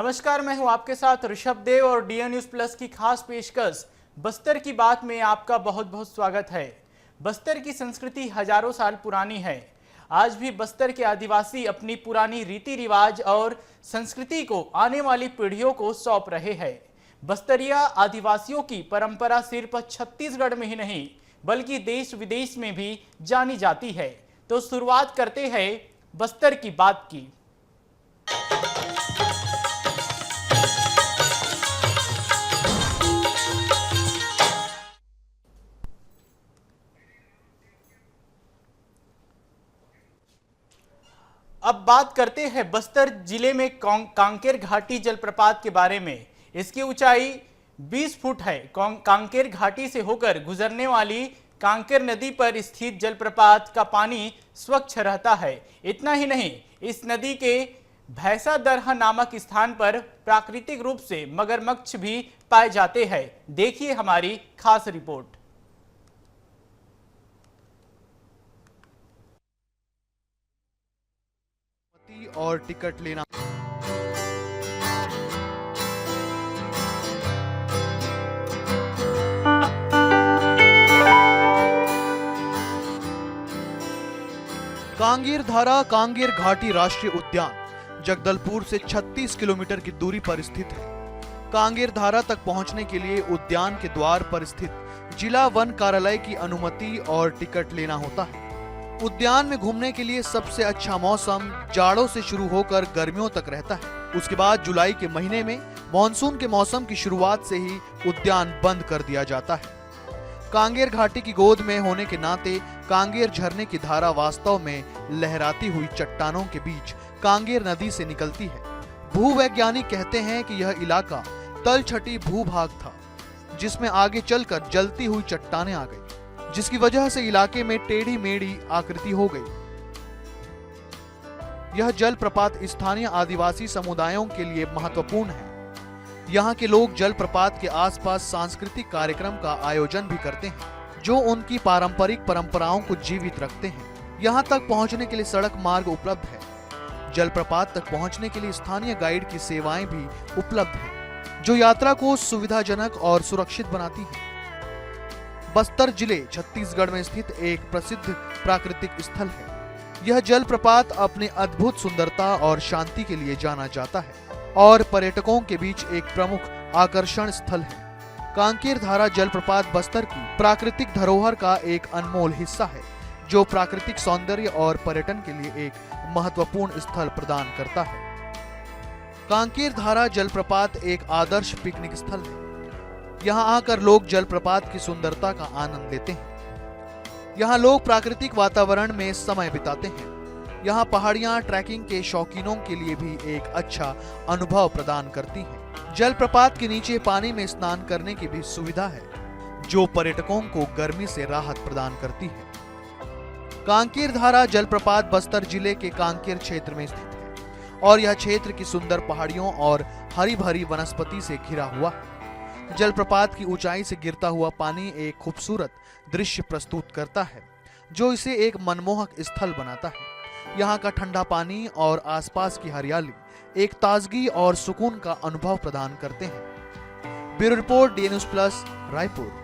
नमस्कार, मैं हूं आपके साथ ऋषभ देव और डीएन न्यूज प्लस की खास पेशकश बस्तर की बात में आपका बहुत बहुत स्वागत है। बस्तर की संस्कृति हजारों साल पुरानी है। आज भी बस्तर के आदिवासी अपनी पुरानी रीति रिवाज और संस्कृति को आने वाली पीढ़ियों को सौंप रहे हैं। बस्तरिया आदिवासियों की परंपरा सिर्फ छत्तीसगढ़ में ही नहीं बल्कि देश विदेश में भी जानी जाती है। तो शुरुआत करते हैं बस्तर की बात की। अब बात करते हैं बस्तर जिले में कांकेर घाटी जलप्रपात के बारे में। इसकी ऊंचाई 20 फुट है। कांकेर घाटी से होकर गुजरने वाली कांकेर नदी पर स्थित जलप्रपात का पानी स्वच्छ रहता है। इतना ही नहीं, इस नदी के भैंसा दरहा नामक स्थान पर प्राकृतिक रूप से मगरमच्छ भी पाए जाते हैं। देखिए हमारी खास रिपोर्ट। और टिकट लेना। कांगेर धारा कांगेर घाटी राष्ट्रीय उद्यान जगदलपुर से 36 किलोमीटर की दूरी पर स्थित है। कांगेर धारा तक पहुंचने के लिए उद्यान के द्वार पर स्थित जिला वन कार्यालय की अनुमति और टिकट लेना होता है। उद्यान में घूमने के लिए सबसे अच्छा मौसम जाड़ों से शुरू होकर गर्मियों तक रहता है। उसके बाद जुलाई के महीने में मानसून के मौसम की शुरुआत से ही उद्यान बंद कर दिया जाता है। कांगेर घाटी की गोद में होने के नाते कांगेर झरने की धारा वास्तव में लहराती हुई चट्टानों के बीच कांगेर नदी से निकलती है। भूवैज्ञानिक कहते हैं कि यह इलाका तलछटी भूभाग था, जिसमें आगे चलकर जलती हुई चट्टानें आ गई, जिसकी वजह से इलाके में टेढ़ी मेढ़ी आकृति हो गई। यह जलप्रपात स्थानीय आदिवासी समुदायों के लिए महत्वपूर्ण है। यहाँ के लोग जलप्रपात के आसपास सांस्कृतिक कार्यक्रम का आयोजन भी करते हैं, जो उनकी पारंपरिक परंपराओं को जीवित रखते हैं। यहाँ तक पहुँचने के लिए सड़क मार्ग उपलब्ध है। जलप्रपात तक पहुँचने के लिए स्थानीय गाइड की सेवाएं भी उपलब्ध हैं, जो यात्रा को सुविधाजनक और सुरक्षित बनाती है। बस्तर जिले छत्तीसगढ़ में स्थित एक प्रसिद्ध प्राकृतिक स्थल है। यह जलप्रपात अपने अद्भुत सुंदरता और शांति के लिए जाना जाता है और पर्यटकों के बीच एक प्रमुख आकर्षण स्थल है। कांकेर धारा जलप्रपात बस्तर की प्राकृतिक धरोहर का एक अनमोल हिस्सा है, जो प्राकृतिक सौंदर्य और पर्यटन के लिए एक महत्वपूर्ण स्थल प्रदान करता है। कांकेर धारा जलप्रपात एक आदर्श पिकनिक स्थल है। यहाँ आकर लोग जलप्रपात की सुंदरता का आनंद लेते हैं। यहाँ लोग प्राकृतिक वातावरण में समय बिताते हैं। यहाँ पहाड़ियाँ ट्रैकिंग के शौकीनों के लिए भी एक अच्छा अनुभव प्रदान करती हैं। जलप्रपात के नीचे पानी में स्नान करने की भी सुविधा है, जो पर्यटकों को गर्मी से राहत प्रदान करती है। कांकेर धारा जलप्रपात बस्तर जिले के कांकेर क्षेत्र में स्थित है और यह क्षेत्र की सुंदर पहाड़ियों और हरी भरी वनस्पति से घिरा हुआ है। जलप्रपात की ऊंचाई से गिरता हुआ पानी एक खूबसूरत दृश्य प्रस्तुत करता है, जो इसे एक मनमोहक स्थल बनाता है। यहाँ का ठंडा पानी और आसपास की हरियाली एक ताजगी और सुकून का अनुभव प्रदान करते हैं। Bureau report, DN news plus, Raipur.